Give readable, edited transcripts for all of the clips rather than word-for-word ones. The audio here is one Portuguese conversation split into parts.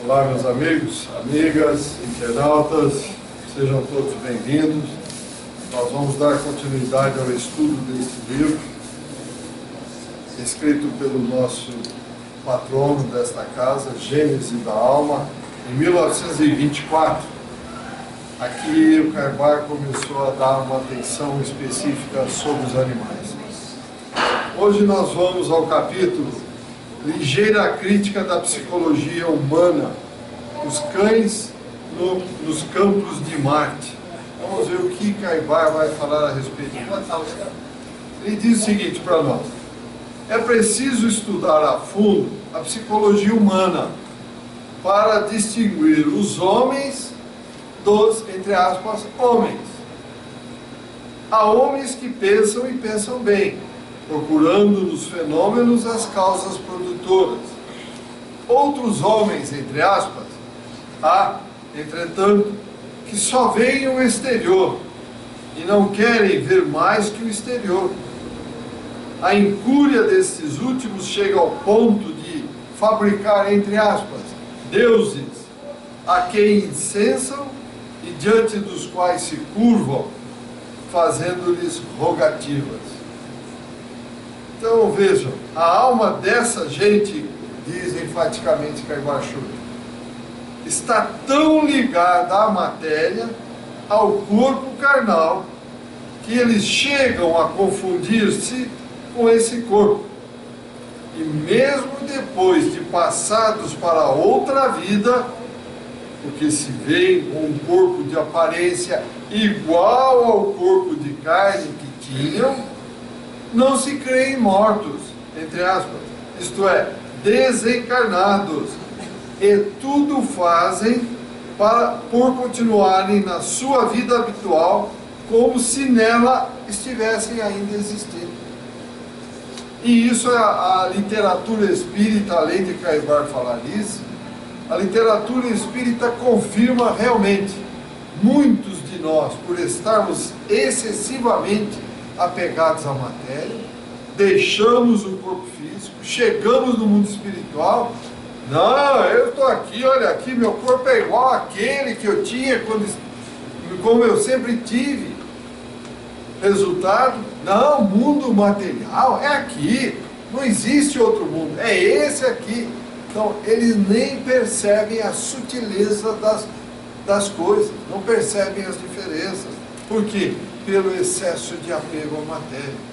Olá, meus amigos, amigas, internautas, sejam todos bem-vindos. Nós vamos dar continuidade ao estudo deste livro, escrito pelo nosso patrono desta casa, Gênese da Alma, em 1924. Aqui o Carvalho começou a dar uma atenção específica sobre os animais. Hoje nós vamos ao capítulo Ligeira Crítica da Psicologia Humana, os cães nos campos de Marte. Vamos ver o que Carvalho vai falar a respeito disso. Ele diz o seguinte para nós: é preciso estudar a fundo a psicologia humana para distinguir os homens dos, entre aspas, homens. Há homens que pensam e pensam bem, procurando nos fenômenos as causas produtoras. Outros homens, entre aspas, há, entretanto, que só veem o exterior e não querem ver mais que o exterior. A incúria destes últimos chega ao ponto de fabricar, entre aspas, deuses a quem incensam e diante dos quais se curvam, fazendo-lhes rogativas. Então vejam, a alma dessa gente, diz enfaticamente Carvalho, está tão ligada à matéria, ao corpo carnal, que eles chegam a confundir-se com esse corpo. E mesmo depois de passados para outra vida, porque se veem com um corpo de aparência igual ao corpo de carne que tinham, não se creem mortos, entre aspas, isto é, desencarnados, e tudo fazem por continuarem na sua vida habitual, como se nela estivessem ainda existindo. E isso é a literatura espírita, além de Carvalho falar isso, a literatura espírita confirma realmente. Muitos de nós, por estarmos excessivamente apegados à matéria, deixamos o corpo físico, chegamos no mundo espiritual. Não, eu estou aqui, olha aqui, meu corpo é igual àquele que eu tinha, como eu sempre tive. Resultado, não, mundo material é aqui, não existe outro mundo, é esse aqui. Então, eles nem percebem a sutileza das coisas, não percebem as diferenças. Por quê? Pelo excesso de apego à matéria.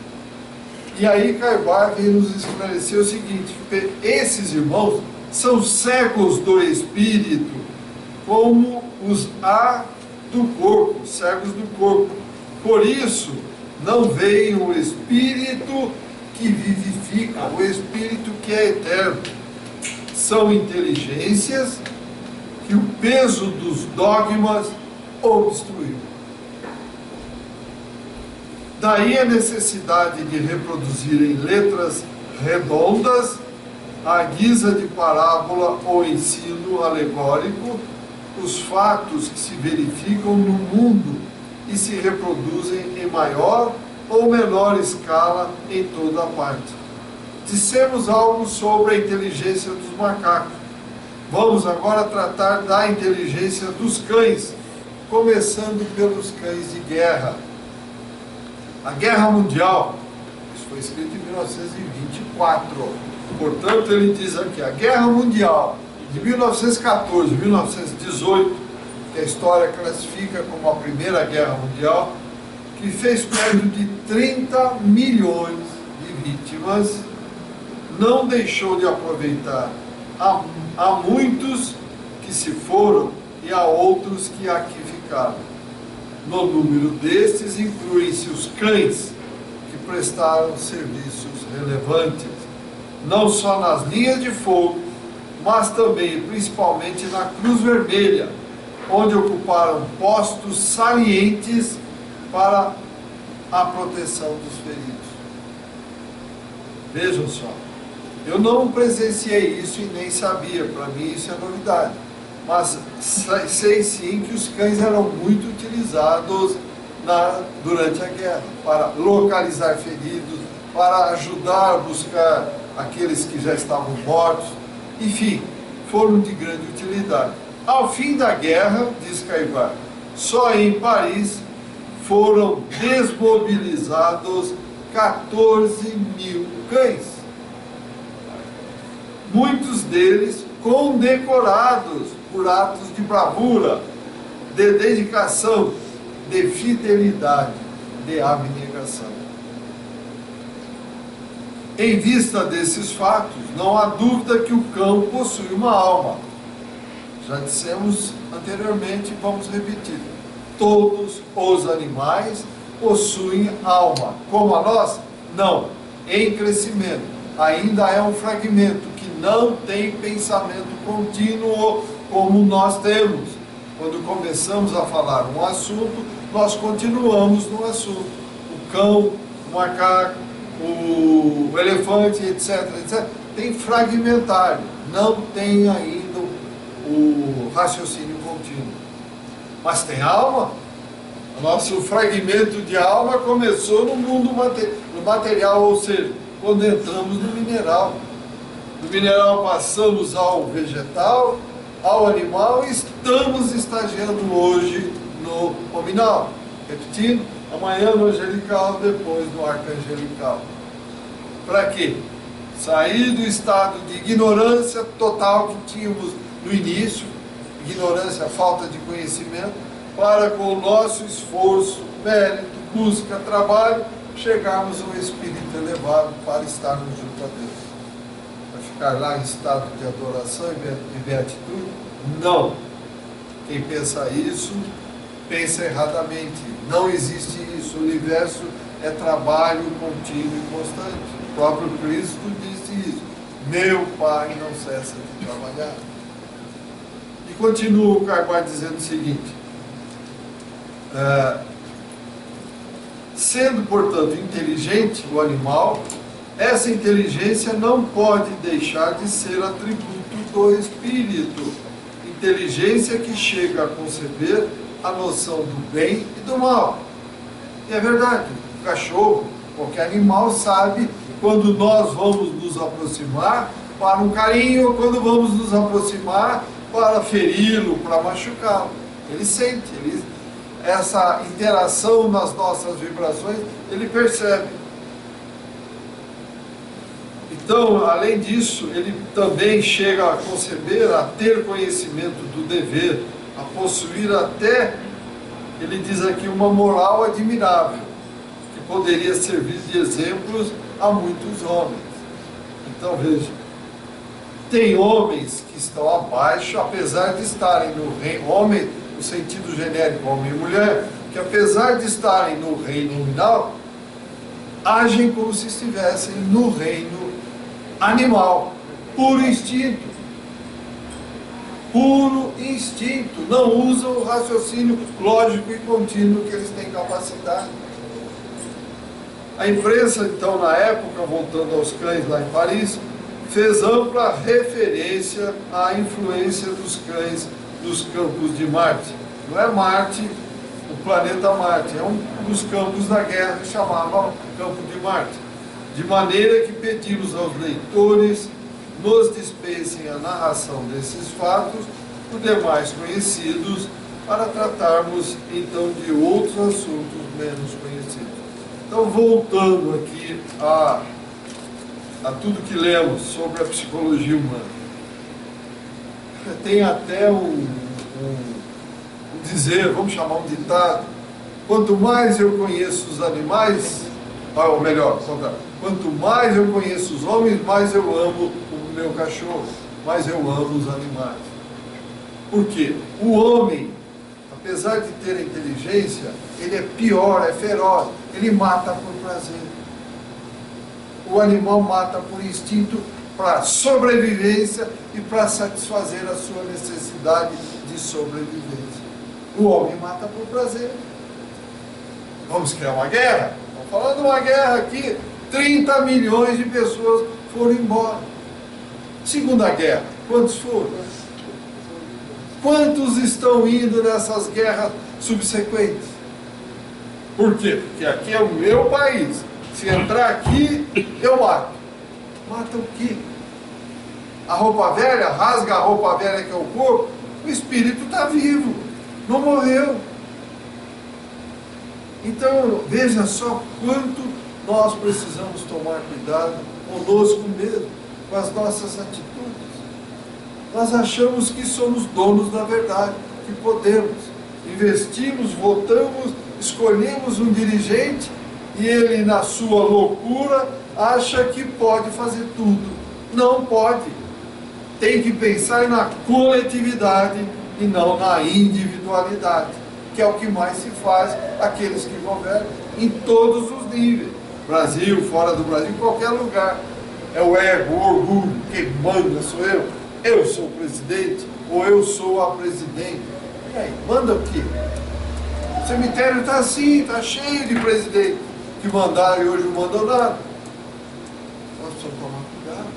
E aí Carvalho vem nos esclarecer o seguinte: esses irmãos são cegos do espírito, como os há do corpo, cegos do corpo. Por isso, não veem o espírito que vivifica, o espírito que é eterno. São inteligências que o peso dos dogmas obstruiu. Daí a necessidade de reproduzir em letras redondas, à guisa de parábola ou ensino alegórico, os fatos que se verificam no mundo e se reproduzem em maior ou menor escala em toda a parte. Dissemos algo sobre a inteligência dos macacos. Vamos agora tratar da inteligência dos cães, começando pelos cães de guerra. A Guerra Mundial, isso foi escrito em 1924, portanto ele diz aqui, a Guerra Mundial de 1914, 1918, que a história classifica como a Primeira Guerra Mundial, que fez perto de 30 milhões de vítimas, não deixou de aproveitar a muitos que se foram e a outros que aqui ficaram. No número destes incluem-se os cães que prestaram serviços relevantes, não só nas linhas de fogo, mas também, principalmente, na Cruz Vermelha, onde ocuparam postos salientes para a proteção dos feridos. Vejam só, eu não presenciei isso e nem sabia, para mim isso é novidade, mas sei sim que os cães eram muito utilizados durante a guerra, para localizar feridos, para ajudar a buscar aqueles que já estavam mortos, enfim, foram de grande utilidade. Ao fim da guerra, diz Caivart, só em Paris foram desmobilizados 14.000 cães. Muitos deles condecorados por atos de bravura, de dedicação, de fidelidade, de abnegação. Em vista desses fatos, não há dúvida que o cão possui uma alma. Já dissemos anteriormente, vamos repetir. Todos os animais possuem alma. Como a nossa? Não. Em crescimento. Ainda é um fragmento que não tem pensamento contínuo como nós temos. Quando começamos a falar um assunto, nós continuamos no assunto. O cão, o macaco, o elefante, etc, etc. Tem fragmentário. Não tem ainda o raciocínio contínuo. Mas tem alma. O nosso fragmento de alma começou no mundo material, ou seja, quando entramos no mineral. Do mineral passamos ao vegetal, ao animal, e estamos estagiando hoje no hominal. Repetindo, amanhã no angelical, depois no arcangelical. Para quê? Sair do estado de ignorância total que tínhamos no início, ignorância, falta de conhecimento, para com o nosso esforço, mérito, busca, trabalho, chegarmos a um espírito elevado para estarmos junto a Deus. Para ficar lá em estado de adoração e beatitude? Não. Quem pensa isso, pensa erradamente. Não existe isso. O universo é trabalho contínuo e constante. O próprio Cristo disse isso. Meu Pai não cessa de trabalhar. E continua o Caivart dizendo o seguinte: sendo, portanto, inteligente o animal, essa inteligência não pode deixar de ser atributo do espírito. Inteligência que chega a conceber a noção do bem e do mal. E é verdade, o cachorro, qualquer animal sabe quando nós vamos nos aproximar para um carinho, ou quando vamos nos aproximar para feri-lo, para machucá-lo. Ele sente, essa interação nas nossas vibrações, ele percebe. Então, além disso, ele também chega a conceber, a ter conhecimento do dever, a possuir até, ele diz aqui, uma moral admirável, que poderia servir de exemplos a muitos homens. Então, veja, tem homens que estão abaixo, apesar de estarem no reino, homem, no sentido genérico, homem e mulher, que apesar de estarem no reino nominal, agem como se estivessem no reino animal, puro instinto. Puro instinto, não usam o raciocínio lógico e contínuo que eles têm capacidade. A imprensa, então, na época, voltando aos cães lá em Paris, fez ampla referência à influência dos cães nos campos de Marte. Não é Marte, o planeta Marte, é um dos campos da guerra que chamava Campo de Marte. De maneira que pedimos aos leitores nos dispensem a narração desses fatos, os demais conhecidos, para tratarmos então de outros assuntos menos conhecidos. Então, voltando aqui a tudo que lemos sobre a psicologia humana, tem até um dizer, vamos chamar um ditado: quanto mais eu conheço os animais, ou melhor, quanto mais eu conheço os homens, mais eu amo o meu cachorro, mais eu amo os animais. Por quê? O homem, apesar de ter inteligência, ele é pior, é feroz, ele mata por prazer. O animal mata por instinto, para sobrevivência e para satisfazer a sua necessidade de sobrevivência. O homem mata por prazer. Vamos criar uma guerra? Estamos falando de uma guerra aqui, 30 milhões de pessoas foram embora. Segunda Guerra, quantos foram? Quantos estão indo nessas guerras subsequentes? Por quê? Porque aqui é o meu país. Se entrar aqui, eu mato. Mata o quê? a roupa velha, rasga a roupa velha que é o corpo, o espírito está vivo, não morreu. Então, veja só quanto nós precisamos tomar cuidado conosco mesmo, com as nossas atitudes. Nós achamos que somos donos da verdade, que podemos. Investimos, votamos, escolhemos um dirigente e ele, na sua loucura, acha que pode fazer tudo. Não pode. Tem que pensar na coletividade e não na individualidade, que é o que mais se faz aqueles que governam em todos os níveis. Brasil, fora do Brasil, em qualquer lugar. É o ego, o orgulho, quem manda sou eu sou o presidente, ou eu sou a presidente. E aí, manda o quê? O cemitério está assim, está cheio de presidentes que mandaram e hoje não mandam nada. Nós precisamos tomar cuidado.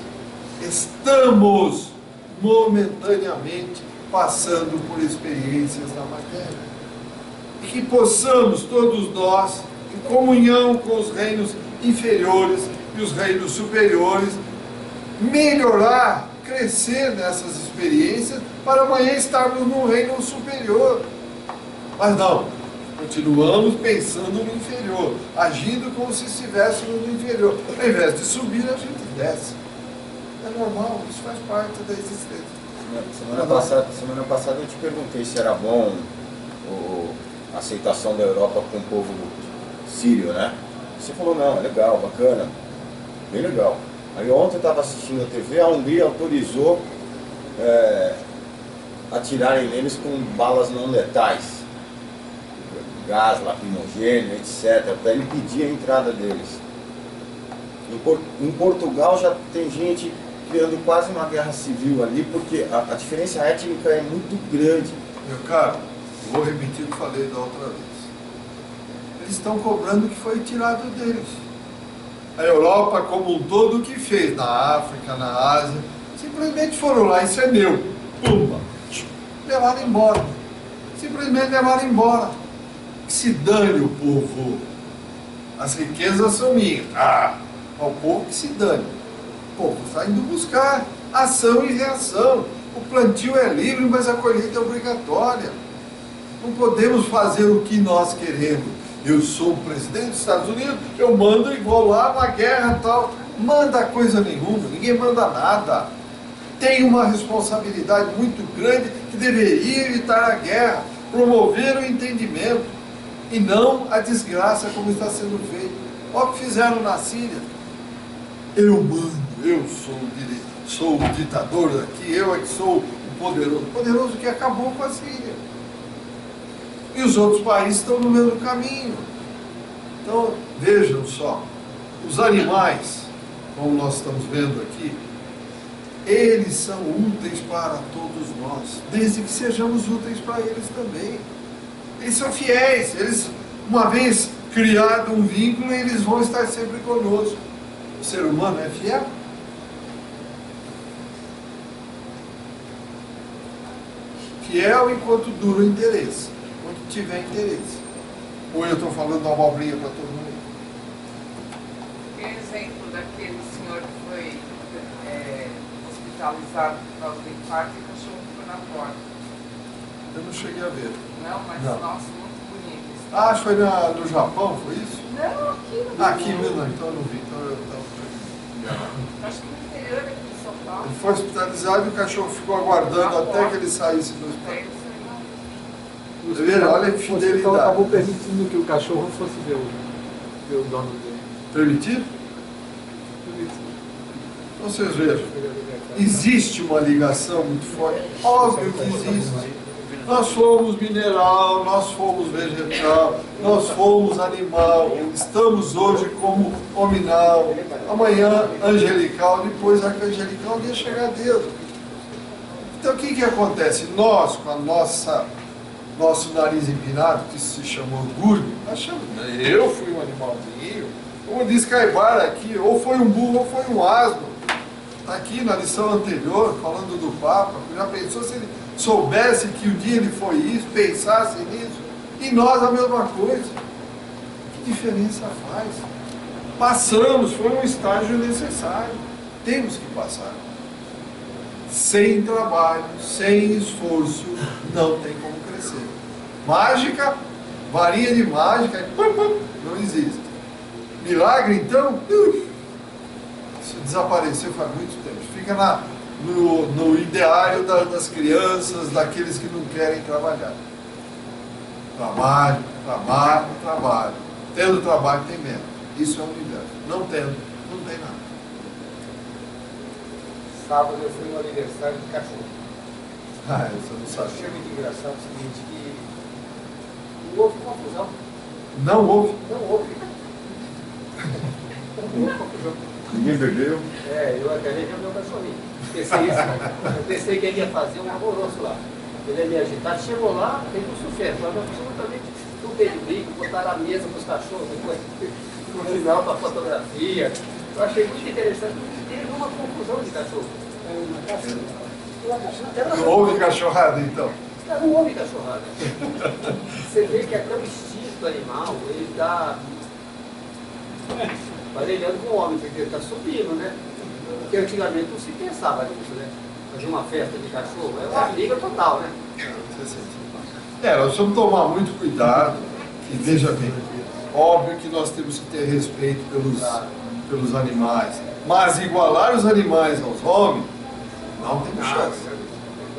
Estamos momentaneamente passando por experiências da matéria. E que possamos todos nós, em comunhão com os reinos inferiores e os reinos superiores, melhorar, crescer nessas experiências para amanhã estarmos no reino superior. Mas não, continuamos pensando no inferior, agindo como se estivéssemos no inferior. Ao invés de subir, a gente desce. É normal, isso faz parte da existência. Semana passada eu te perguntei se era bom a aceitação da Europa com o povo sírio, né? Você falou, não, é legal, bacana, bem legal. Aí ontem eu estava assistindo a TV, a Hungria autorizou atirarem neles com balas não letais, gás lacrimogêneo, etc., para impedir a entrada deles. Em Portugal já tem gente criando quase uma guerra civil ali, porque a diferença étnica é muito grande. Meu caro, vou repetir o que falei da outra vez. Eles estão cobrando o que foi tirado deles. A Europa como um todo, o que fez na África, na Ásia, simplesmente foram lá, isso é meu, pumba, levaram embora, simplesmente levaram embora. Que se dane o povo, as riquezas são minhas, o povo que se dane. O povo está indo buscar ação e reação, o plantio é livre, mas a colheita é obrigatória. Não podemos fazer o que nós queremos. Eu sou o presidente dos Estados Unidos, eu mando e vou lá, uma guerra e tal. Manda coisa nenhuma, ninguém manda nada. Tem uma responsabilidade muito grande que deveria evitar a guerra, promover o entendimento e não a desgraça como está sendo feito. Olha o que fizeram na Síria. Eu mando, eu sou o ditador daqui, eu é que sou o poderoso. O poderoso que acabou com a Síria. E os outros países estão no mesmo caminho. Então, vejam só, os animais, como nós estamos vendo aqui, eles são úteis para todos nós, desde que sejamos úteis para eles também. Eles são fiéis, eles, uma vez criado um vínculo, eles vão estar sempre conosco. O ser humano é fiel? Fiel enquanto dura o interesse. Quando tiver interesse. Ou eu estou falando uma abobrinha para todo mundo? Tem exemplo daquele senhor que foi hospitalizado por causa do infarto e o cachorro ficou na porta. Eu não cheguei a ver. Não, mas Não. nossa, muito bonito. Acho que foi no Japão, foi isso? Não, aqui no Brasil. Aqui mesmo, então eu não vi. Então eu estava. Acho que no interior aqui de São Paulo. Ele foi hospitalizado e o cachorro ficou aguardando Na até porta. que ele saísse do É hospital. isso aí. Tá vendo? Olha que O hospital fidelidade. acabou permitindo que o cachorro fosse ver o dono dele. Permitido? Então vocês vejam, existe uma ligação muito forte. Óbvio que existe. Nós fomos mineral, nós fomos vegetal, nós fomos animal, estamos hoje como hominal, amanhã angelical, depois arcangelical, um dia chegar a Deus. Então o que acontece? Nós, com a nosso nariz empinado, que se chama orgulho, achamos, eu fui um animalzinho, como diz Caibara aqui, ou foi um burro ou foi um asno. Está aqui na lição anterior, falando do Papa, já pensou se ele soubesse que um dia ele foi isso, pensasse nisso, e nós a mesma coisa. Que diferença faz? Passamos, foi um estágio necessário, temos que passar. sem trabalho, sem esforço, não tem como crescer. Mágica, varinha de mágica, não existe. Milagre, então, isso desapareceu faz muito tempo. Fica no ideário das crianças, daqueles que não querem trabalhar. Trabalho, trabalho, trabalho. Tendo trabalho tem medo. Isso é o universo. Não tendo, não tem nada. Sábado eu fui no aniversário de cachorro. Isso eu não Eu sabia. achei muito engraçado o seguinte, que não houve confusão. Não houve. Não houve. Não houve confusão. Ninguém bebeu. Eu até levei o meu cachorrinho. Pensei isso, né? Eu pensei que ele ia fazer um alvoroço lá. Ele ia me agitar. Chegou lá, teve um sucesso. Mas absolutamente não teve brinco, botaram a mesa para os cachorros, depois no final para fotografia. Eu achei muito interessante. Teve uma confusão de cachorro. Não houve cachorrada, então. Não houve cachorrada. Você vê que até o instinto animal, ele está parelhando com o homem, porque ele está subindo, né? Porque antigamente não se pensava nisso, né? Fazer uma festa de cachorro é uma briga total, né? Nós precisamos tomar muito cuidado. E veja bem, óbvio que nós temos que ter respeito pelos animais. Mas igualar os animais aos homens, não temos chance.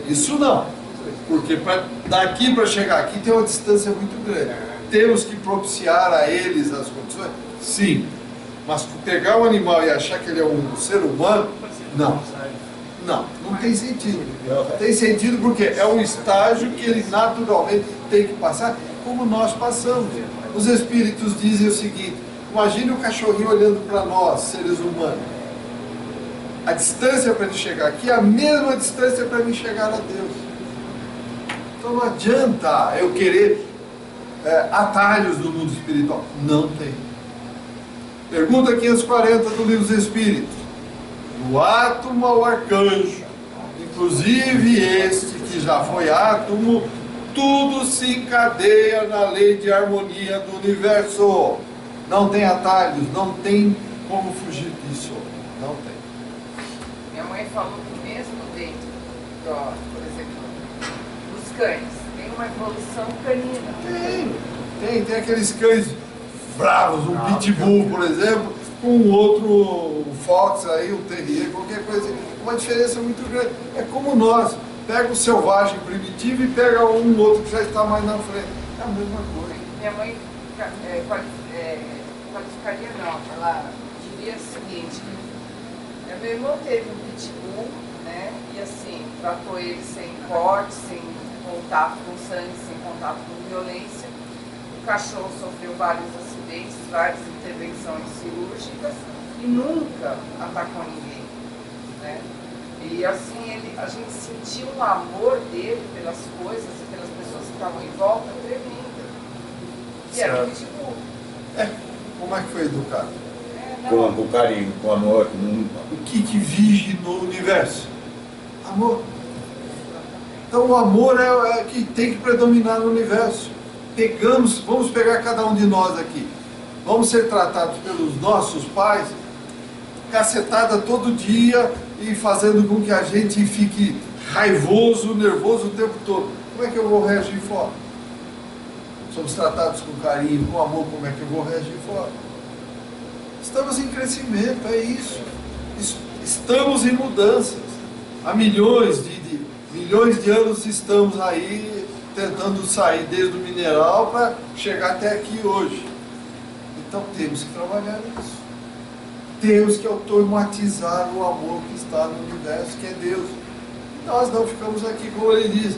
Isso não. Porque daqui para chegar aqui tem uma distância muito grande. Temos que propiciar a eles as condições? Sim. Mas pegar um animal e achar que ele é um ser humano, não. Não tem sentido. Tem sentido porque é um estágio que ele naturalmente tem que passar, como nós passamos. Os espíritos dizem o seguinte: imagine o cachorrinho olhando para nós, seres humanos. A distância para ele chegar aqui é a mesma distância para mim chegar a Deus. Então não adianta eu querer atalhos do mundo espiritual. Não tem. Pergunta 540 do Livro dos Espíritos. Do átomo ao arcanjo, inclusive este que já foi átomo, tudo se encadeia na lei de harmonia do universo. Não tem atalhos, não tem como fugir disso. Não tem. Minha mãe falou que mesmo dentro, por exemplo, dos cães, tem uma evolução canina. Tem aqueles cães bravos, um pitbull, por exemplo, com um outro fox aí, um terrier, qualquer coisa assim. Uma diferença muito grande. É como nós, pega o selvagem primitivo e pega um outro que já está mais na frente. É a mesma coisa. Minha mãe qualificaria não, ela diria o seguinte: meu irmão teve um pitbull, né? E assim, tratou ele sem corte, sem contato com sangue, sem contato com violência. O cachorro sofreu vários acidentes, várias intervenções cirúrgicas e nunca atacou ninguém, né? E assim, a gente sentiu um amor dele pelas coisas e pelas pessoas que estavam em volta tremenda. E era um pitbull. Como é que foi educado? Com carinho, com amor. O que vige no universo? Amor. Então o amor é que tem que predominar no universo. Vamos pegar cada um de nós aqui. Vamos ser tratados pelos nossos pais, cacetada todo dia e fazendo com que a gente fique raivoso, nervoso o tempo todo. Como é que eu vou reagir fora? Somos tratados com carinho, com amor, como é que eu vou reagir fora? Estamos em crescimento, é isso. Estamos em mudanças. Há milhões de anos estamos aí tentando sair desde o mineral para chegar até aqui hoje. Então temos que trabalhar nisso. Temos que automatizar o amor que está no universo, que é Deus. E nós não ficamos aqui, como ele diz,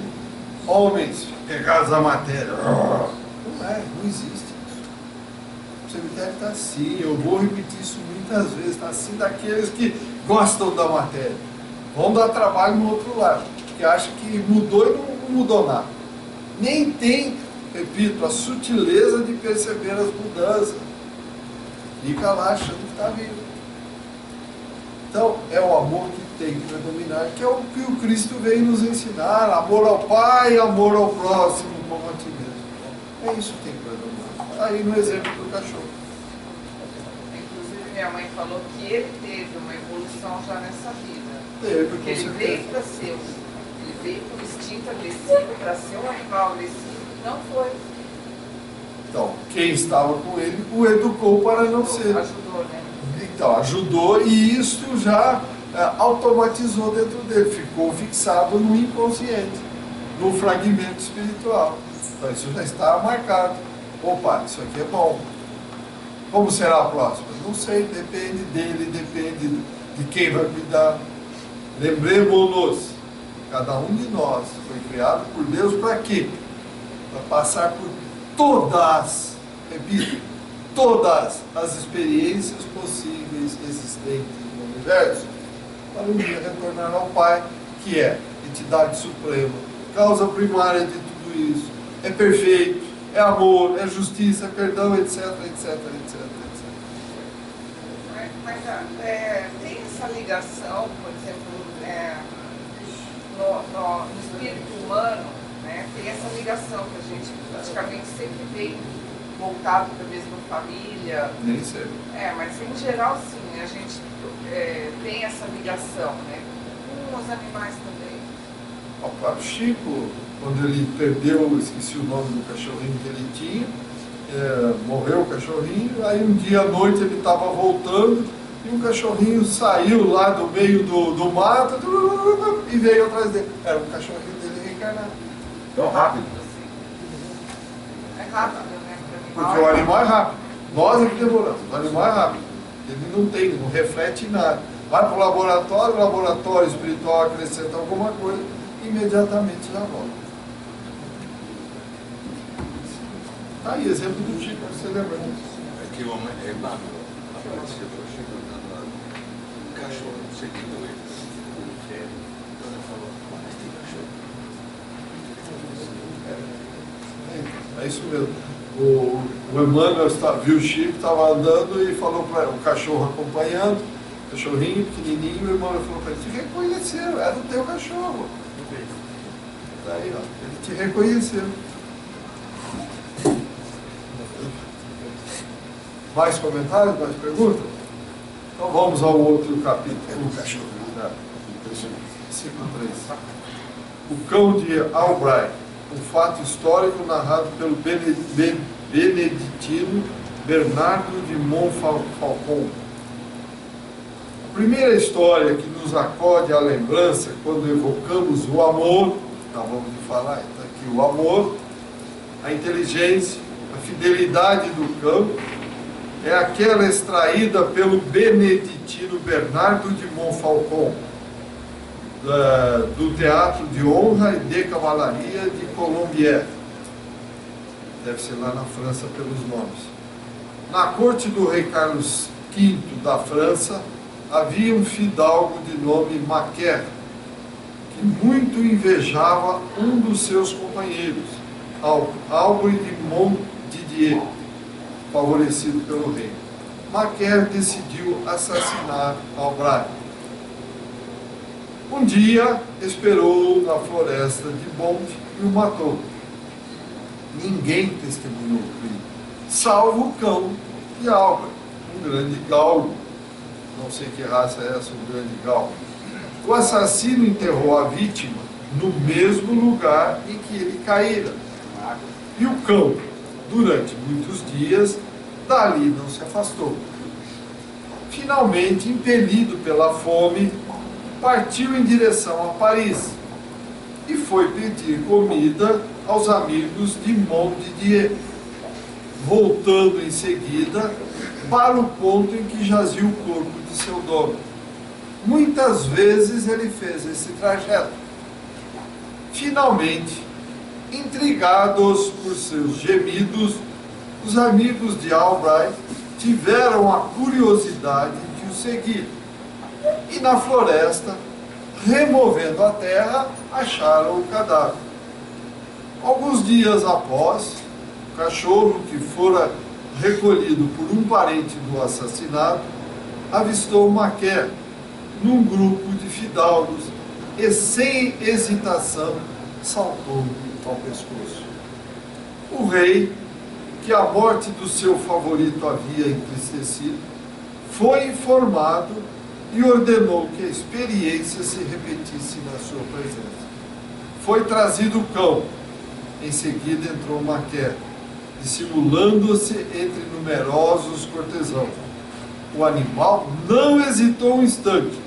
homens pegados à matéria. Não existe isso. O cemitério está assim, eu vou repetir isso muitas vezes, está assim daqueles que gostam da matéria. Vão dar trabalho no outro lado, que acham que mudou e não mudou nada. Nem tem, repito, a sutileza de perceber as mudanças. Fica lá achando que está vivo. Então, é o amor que tem que predominar, que é o que o Cristo veio nos ensinar. Amor ao Pai, amor ao próximo, como a ti mesmo. É isso que tem que predominar. Aí no exemplo do cachorro. Inclusive, minha mãe falou que ele teve uma evolução já nessa vida. Teve, Porque com ele certeza. veio para ser, ele veio com instinto agressivo, para ser um animal agressivo, não foi. Então, quem estava com ele o educou para não ser. Ajudou, né? Então, ajudou e isso já automatizou dentro dele, ficou fixado no inconsciente, no fragmento espiritual. Então, isso já está marcado. Opa, isso aqui é bom. Como será a próxima? Não sei, depende dele, depende de quem vai cuidar. Lembremos-nos, cada um de nós foi criado por Deus para quê? Para passar por todas, repito, todas as experiências possíveis existentes no universo, para um dia retornar ao Pai, que é entidade suprema, causa primária de tudo isso, é perfeito, é amor, é justiça, é perdão, etc, etc, etc, etc. Mas tem essa ligação, por exemplo, no espírito humano, né, tem essa ligação que a gente praticamente sempre tem voltado da mesma família. Nem sei. Mas em geral sim, a gente tem essa ligação, né, com os animais também. O próprio Chico, quando ele perdeu, esqueci o nome do cachorrinho que ele tinha, morreu o cachorrinho, aí um dia à noite ele estava voltando e um cachorrinho saiu lá do meio do mato e veio atrás dele. Era um cachorrinho dele reencarnado. Tão rápido. É rápido, né? Porque o animal é rápido. Nós é que demoramos. O animal é rápido. Ele não reflete nada. Vai para o laboratório espiritual acrescenta alguma coisa, imediatamente já volta. Tá aí, exemplo do Chico, você lembra disso? É que o homem é magro. Apareceu o Chico andando lá. O cachorro seguindo ele. Ela falou, mas tem cachorro. É isso mesmo. O Emmanuel viu o Chico, estava andando e falou para o cachorro acompanhando, cachorrinho pequenininho, o Emmanuel falou para ele, te reconheceu, era o teu cachorro. Daí, ó, ele te reconheceu. Mais comentários, mais perguntas? Então vamos ao outro capítulo. O cachorro. Versículo 3. O cão de Albright, um fato histórico narrado pelo beneditino Bernardo de Montfalcon. A primeira história que nos acode à lembrança quando evocamos o amor, acabamos de falar então aqui, o amor, a inteligência, a fidelidade do cão, é aquela extraída pelo beneditino Bernardo de Montfalcon, do Teatro de Honra e de Cavalaria de Colombier. Deve ser lá na França pelos nomes. Na corte do rei Carlos V da França, havia um fidalgo de nome Macaire, que muito invejava um dos seus companheiros, Albrecht de Montdidier, favorecido pelo rei. Macaire decidiu assassinar Albrecht. Um dia esperou na floresta de Bonde e o matou. Ninguém testemunhou o crime, salvo o cão de Albrecht, um grande galgo. Não sei que raça é essa, um grande galgo. O assassino enterrou a vítima no mesmo lugar em que ele caíra. E o cão, durante muitos dias, dali não se afastou. Finalmente, impelido pela fome, partiu em direção a Paris e foi pedir comida aos amigos de Montdidier, voltando em seguida para o ponto em que jazia o corpo de seu dono. Muitas vezes ele fez esse trajeto. Finalmente, intrigados por seus gemidos, os amigos de Albrecht tiveram a curiosidade de o seguir. E na floresta, removendo a terra, acharam o cadáver. Alguns dias após, o cachorro que fora recolhido por um parente do assassinado avistou Macaire num grupo de fidalgos e, sem hesitação, saltou ao pescoço. O rei, que a morte do seu favorito havia entristecido, foi informado e ordenou que a experiência se repetisse na sua presença. Foi trazido o cão. Em seguida entrou Maquer, dissimulando-se entre numerosos cortesãos. O animal não hesitou um instante,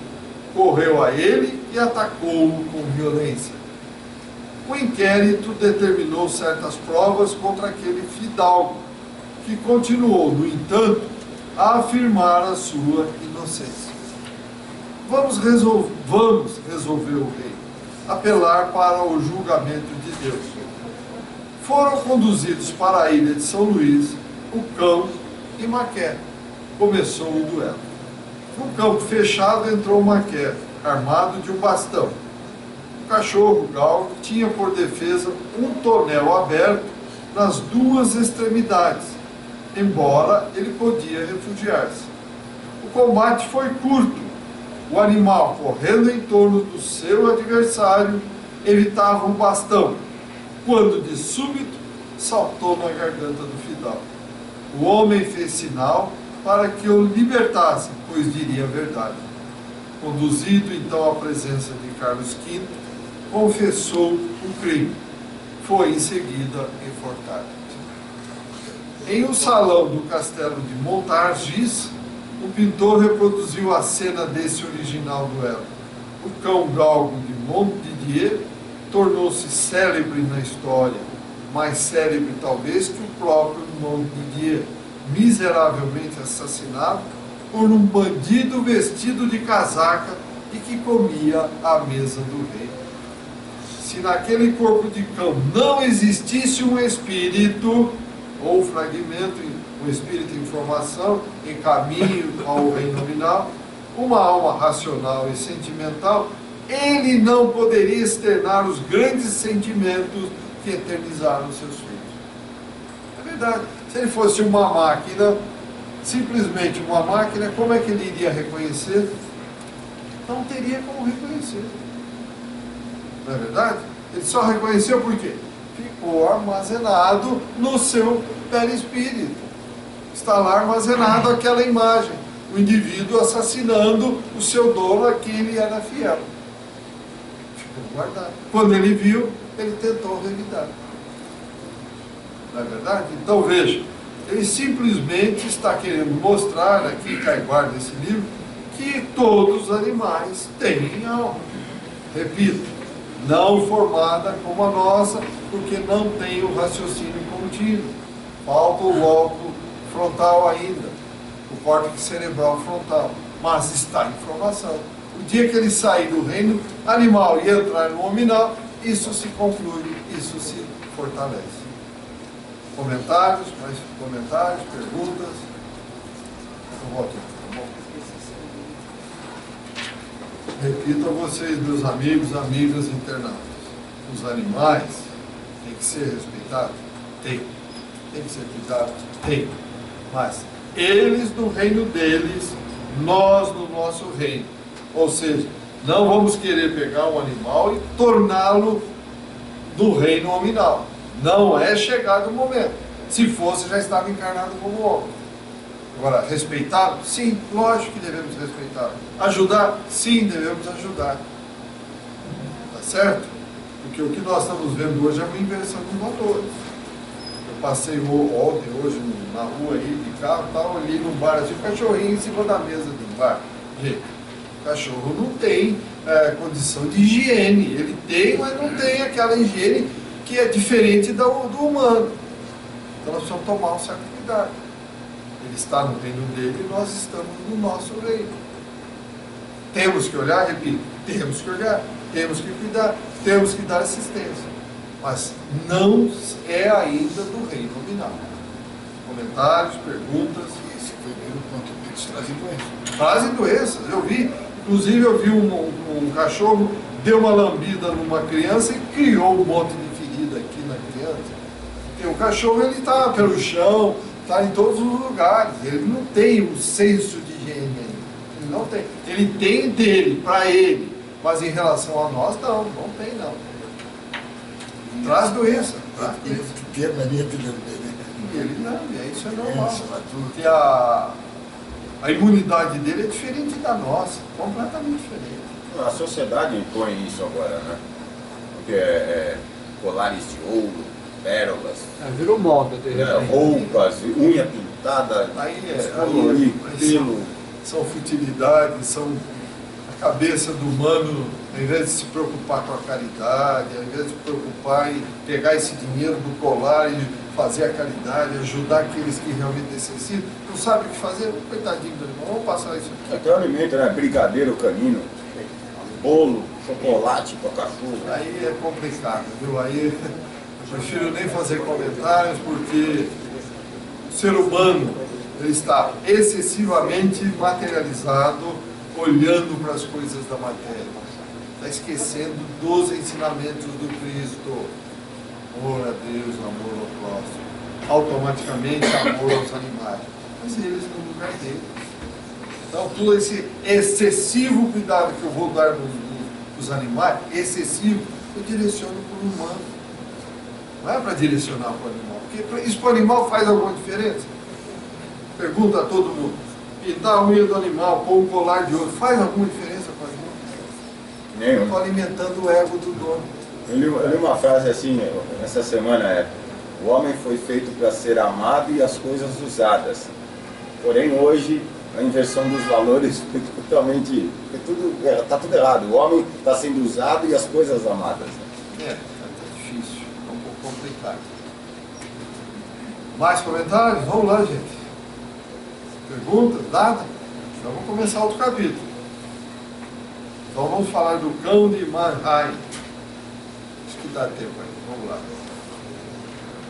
correu a ele e atacou-o com violência. O inquérito determinou certas provas contra aquele fidalgo, que continuou, no entanto, a afirmar a sua inocência. Vamos resolver o rei, apelar para o julgamento de Deus. Foram conduzidos para a ilha de São Luís o cão e Maquer. Começou o duelo. No campo fechado entrou Maquer, armado de um bastão. O cachorro galgo tinha por defesa um tonel aberto nas duas extremidades, embora ele podia refugiar-se. O combate foi curto. O animal, correndo em torno do seu adversário, evitava o bastão, quando de súbito saltou na garganta do fidalgo. O homem fez sinal para que o libertassem, pois diria a verdade. Conduzido então à presença de Carlos V, confessou o crime. Foi em seguida enforcado. Em um salão do castelo de Montargis, o pintor reproduziu a cena desse original duelo. O cão galgo de Montdidier tornou-se célebre na história, mais célebre talvez que o próprio Montdidier, miseravelmente assassinado por um bandido vestido de casaca e que comia à mesa do rei. Se naquele corpo de cão não existisse um espírito, ou fragmento, um espírito em formação, em caminho ao reino nominal, uma alma racional e sentimental, ele não poderia externar os grandes sentimentos que eternizaram seus filhos. É verdade. Se ele fosse uma máquina, simplesmente uma máquina, como é que ele iria reconhecer? Não teria como reconhecer. Não é verdade? Ele só reconheceu por quê? Ficou armazenado no seu perispírito. Está lá armazenado aquela imagem. O indivíduo assassinando o seu dono a quem ele era fiel. Ficou guardado. Quando ele viu, ele tentou revidar. Não é verdade? Então veja, ele simplesmente está querendo mostrar aqui, Caiguar desse livro, que todos os animais têm alma. Repito, não formada como a nossa, porque não tem o raciocínio contínuo. Falta o lóbulo frontal ainda, o córtex cerebral frontal, mas está em formação. O dia que ele sair do reino animal e entrar no hominal, isso se conclui, isso se fortalece. Comentários, mais comentários, perguntas? Eu volto, tá bom? Repito a vocês, meus amigos, amigas internautas. Os animais têm que ser respeitados? Tem. Tem que ser cuidados? Tem. Mas eles no reino deles, nós no nosso reino. Ou seja, não vamos querer pegar um animal e torná-lo do reino hominal. Não é chegado o momento. Se fosse, já estava encarnado como homem. Agora, respeitá-lo? Sim, lógico que devemos respeitá-lo. Ajudar? Sim, devemos ajudar. Tá certo? Porque o que nós estamos vendo hoje é uma inversão de valores. Eu passei ontem, hoje, na rua aí, de carro, tal, olhei num bar, assim, um cachorrinho em cima da mesa do bar. Gente, o cachorro não tem condição de higiene. Ele tem, mas não tem aquela higiene que é diferente do humano. Então nós precisamos tomar um certo cuidado. Ele está no reino dele e nós estamos no nosso reino. Temos que olhar, repito, temos que olhar, temos que cuidar, temos que dar assistência. Mas não é ainda do reino nominal. Comentários, perguntas. Esse primeiro ponto, eles trazem doenças. Trazem doenças. Eu vi, inclusive eu vi um cachorro deu uma lambida numa criança e criou um monte de ferida aqui na criança. Porque o cachorro ele está pelo chão, está em todos os lugares. Ele não tem um senso de higiene ainda. Ele não tem. Ele tem dele, para ele. Mas em relação a nós, não tem não. Traz doença. Ele tem a mania de lamber, né? E ele lambe, isso é normal. Doença, vai tudo. Porque A imunidade dele é diferente da nossa, completamente diferente. A sociedade impõe isso agora, né? Porque colares de ouro, pérolas, Virou moda, de repente. roupas, unha pintada, colorir, pelo. São futilidades, são a cabeça do humano, ao invés de se preocupar com a caridade, ao invés de se preocupar em pegar esse dinheiro do colar e fazer a caridade, ajudar aqueles que realmente necessitam, não sabe o que fazer, coitadinho do irmão, vamos passar isso aqui. Até o alimento, né? Brigadeiro canino, bolo, chocolate para cachorro. Aí é complicado, viu? Aí eu prefiro nem fazer comentários, porque o ser humano ele está excessivamente materializado, olhando para as coisas da matéria. Está esquecendo dos ensinamentos do Cristo. Amor a Deus, amor ao próximo. Automaticamente amor aos animais. Mas eles no lugar deles. Então todo esse excessivo cuidado que eu vou dar nos animais, excessivo, eu direciono para o humano. Não é para direcionar para o animal. Porque isso para o animal faz alguma diferença? Pergunta a todo mundo. Pintar a unha do animal, pôr um colar de ouro, faz alguma diferença para o animal? Nenhum. Estou alimentando o ego do dono. Eu li uma frase assim, essa semana, o homem foi feito para ser amado e as coisas usadas. Porém, hoje, a inversão dos valores foi totalmente, está tudo errado. O homem está sendo usado e as coisas amadas. Está difícil, é um pouco complicado. Mais comentários? Vamos lá, gente. Perguntas? Nada? Então vamos começar outro capítulo. Então vamos falar do cão de Manhai. Acho que dá tempo aí. Vamos lá.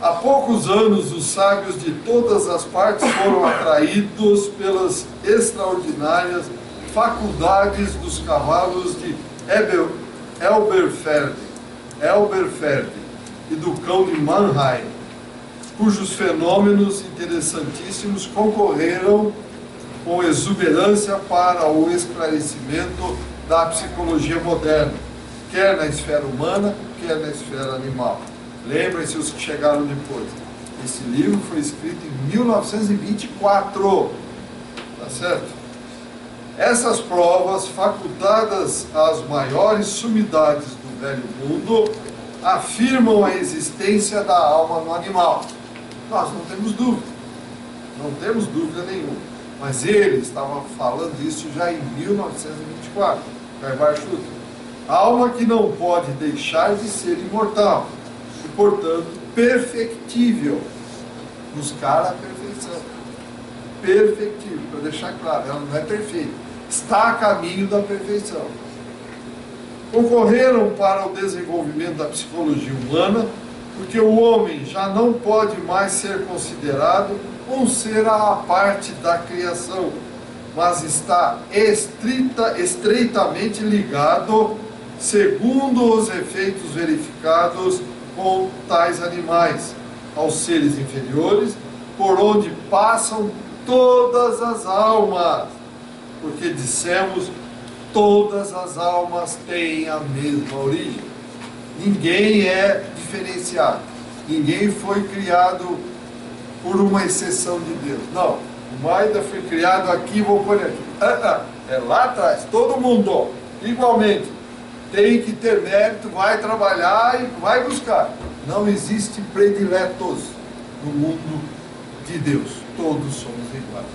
Há poucos anos, os sábios de todas as partes foram atraídos pelas extraordinárias faculdades dos cavalos de Elberfeld e do cão de Mannheim, cujos fenômenos interessantíssimos concorreram com exuberância para o esclarecimento da psicologia moderna, quer na esfera humana, quer na esfera animal. Lembrem-se os que chegaram depois. Esse livro foi escrito em 1924, tá certo? Essas provas, facultadas às maiores sumidades do velho mundo, afirmam a existência da alma no animal. Nós não temos dúvida nenhuma. Mas ele estava falando isso já em 1924, Kaibar Schutter. Alma que não pode deixar de ser imortal e, portanto, perfectível. Buscar a perfeição. Perfectível, para deixar claro, ela não é perfeita. Está a caminho da perfeição. Concorreram para o desenvolvimento da psicologia humana, porque o homem já não pode mais ser considerado um ser à parte da criação, mas está estreitamente ligado, segundo os efeitos verificados com tais animais, aos seres inferiores, por onde passam todas as almas, porque dissemos, todas as almas têm a mesma origem. Ninguém é diferenciado. Ninguém foi criado por uma exceção de Deus. Não. O Maida foi criado aqui, vou pôr aqui. É lá atrás. Todo mundo, igualmente, tem que ter mérito, vai trabalhar e vai buscar. Não existe prediletos no mundo de Deus. Todos somos iguais.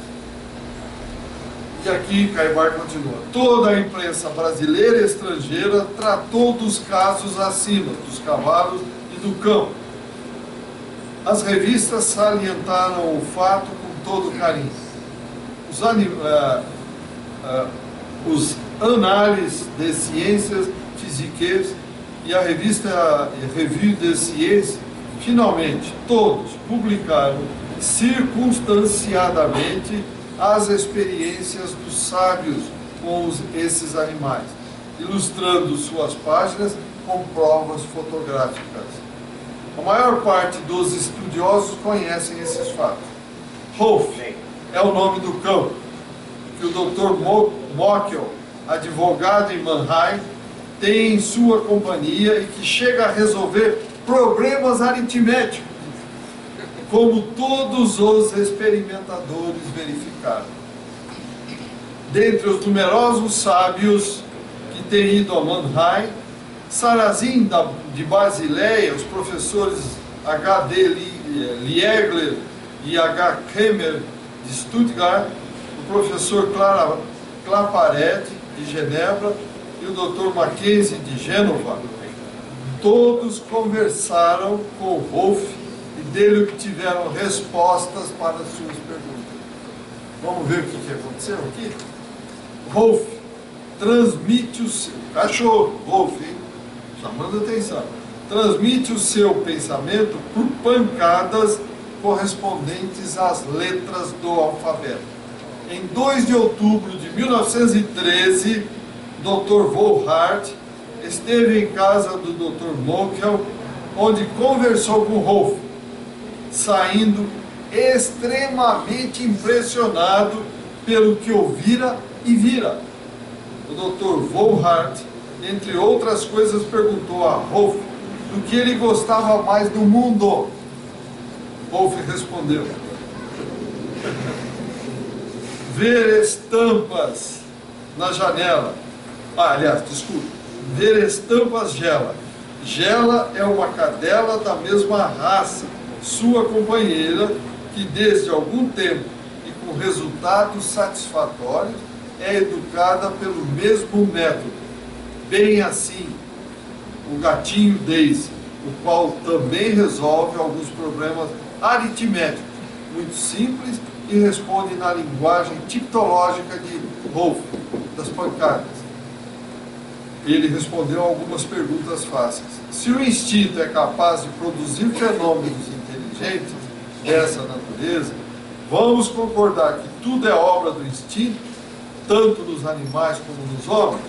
E aqui Kaibar continua. Toda a imprensa brasileira e estrangeira tratou dos casos acima, dos cavalos e do cão. As revistas salientaram o fato com todo carinho. Os Annales de Ciências Physiques e a Revue de Sciences, finalmente, todos publicaram circunstanciadamente as experiências dos sábios com esses animais, ilustrando suas páginas com provas fotográficas. A maior parte dos estudiosos conhecem esses fatos. Rolf é o nome do cão, que o Dr. Mockel, advogado em Mannheim, tem em sua companhia e que chega a resolver problemas aritméticos, como todos os experimentadores verificaram. dentre os numerosos sábios que têm ido a Mannheim, Sarrazin de Basileia, os professores H.D. Liegler e H. Kremer de Stuttgart, o professor Claparet de Genebra e o Dr. Mackenzie de Gênova, todos conversaram com Wolff e dele obtiveram respostas para as suas perguntas. Vamos ver o que aconteceu aqui? Wolff transmite o seu... Cachorro, Wolff, hein? Chamando a atenção. Transmite o seu pensamento por pancadas correspondentes às letras do alfabeto. Em 2 de outubro de 1913, Dr. Volhard esteve em casa do Dr. Mokel, onde conversou com Wolff, saindo extremamente impressionado pelo que ouvira e vira. O Dr. Volhard, entre outras coisas, perguntou a Wolff do que ele gostava mais do mundo. Wolff respondeu: ver estampas na janela. Ver estampas Gela. Gela é uma cadela da mesma raça, sua companheira, que desde algum tempo e com resultados satisfatórios é educada pelo mesmo método. Bem assim, o gatinho Daisy, o qual também resolve alguns problemas aritméticos, muito simples, e responde na linguagem tipológica de Wolff, das pancadas. Ele respondeu algumas perguntas fáceis. Se o instinto é capaz de produzir fenômenos inteligentes dessa natureza, vamos concordar que tudo é obra do instinto, tanto nos animais como nos homens?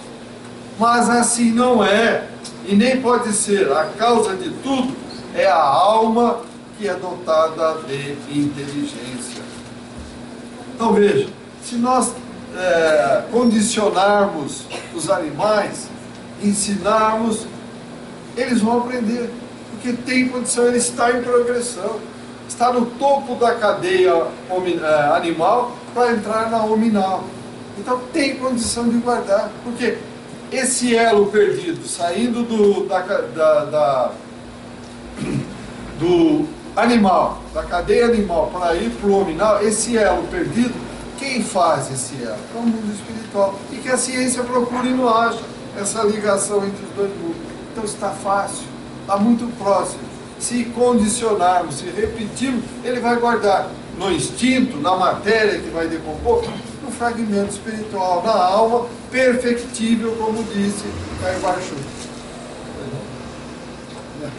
Mas assim não é, e nem pode ser. A causa de tudo é a alma, que é dotada de inteligência. Então veja, se nós condicionarmos os animais, ensinarmos, eles vão aprender, porque tem condição, ele está em progressão, está no topo da cadeia animal para entrar na hominal. Então tem condição de guardar, porque esse elo perdido, saindo do animal, da cadeia animal para ir para o hominal, esse elo perdido, quem faz esse elo? É o mundo espiritual, e que a ciência procura e não acha essa ligação entre os dois mundos. Então está fácil, está muito próximo. Se condicionarmos, se repetirmos, ele vai guardar no instinto, na matéria que vai decompor, no fragmento espiritual, na alma, perfectível, como disse Caio Barchu.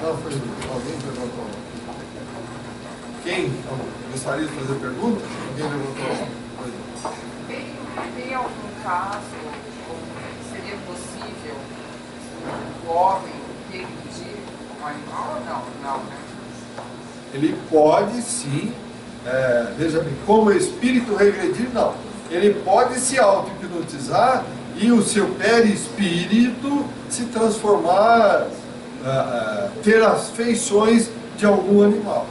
Alguém levantou? Quem gostaria de fazer pergunta? Alguém levantou? Tem algum caso, seria possível o homem regredir um animal ou não? Não, né? Ele pode sim, veja bem, como espírito regredir, não. Ele pode se auto-hipnotizar e o seu perispírito se transformar, ter as feições de algum animal.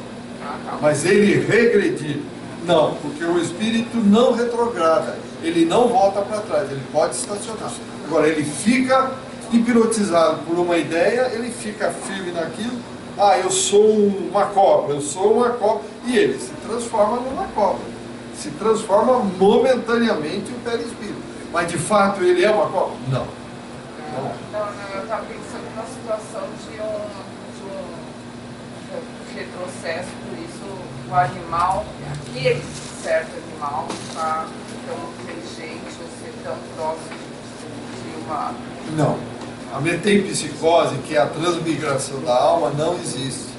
Mas ele regredir, não, porque o espírito não retrograda, ele não volta para trás, ele pode estacionar. Agora, ele fica hipnotizado por uma ideia, ele fica firme naquilo. Eu sou uma cobra, e ele se transforma numa cobra, se transforma momentaneamente o perispírito. Mas de fato ele é uma cobra? Não. Não, eu estava pensando na situação de um retrocesso, por isso o animal, aquele certo animal, está tão inteligente ou ser tão próximo de uma... Não. A metempsicose, que é a transmigração da alma, não existe.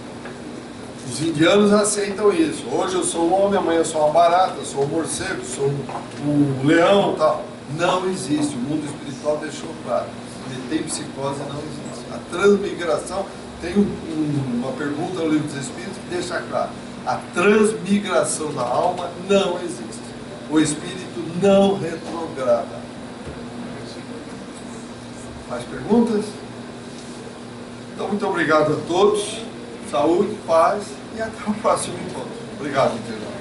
Os indianos aceitam isso. Hoje eu sou um homem, amanhã eu sou uma barata, eu sou um morcego, sou um leão, tal. Não existe. O mundo espiritual deixou claro. A metempsicose não existe. A transmigração, tem uma pergunta no Livro dos Espíritos que deixa claro. A transmigração da alma não existe. O espírito não retrograda. Mais perguntas? Então, muito obrigado a todos. Saúde, paz e até o próximo encontro. Obrigado, internauta.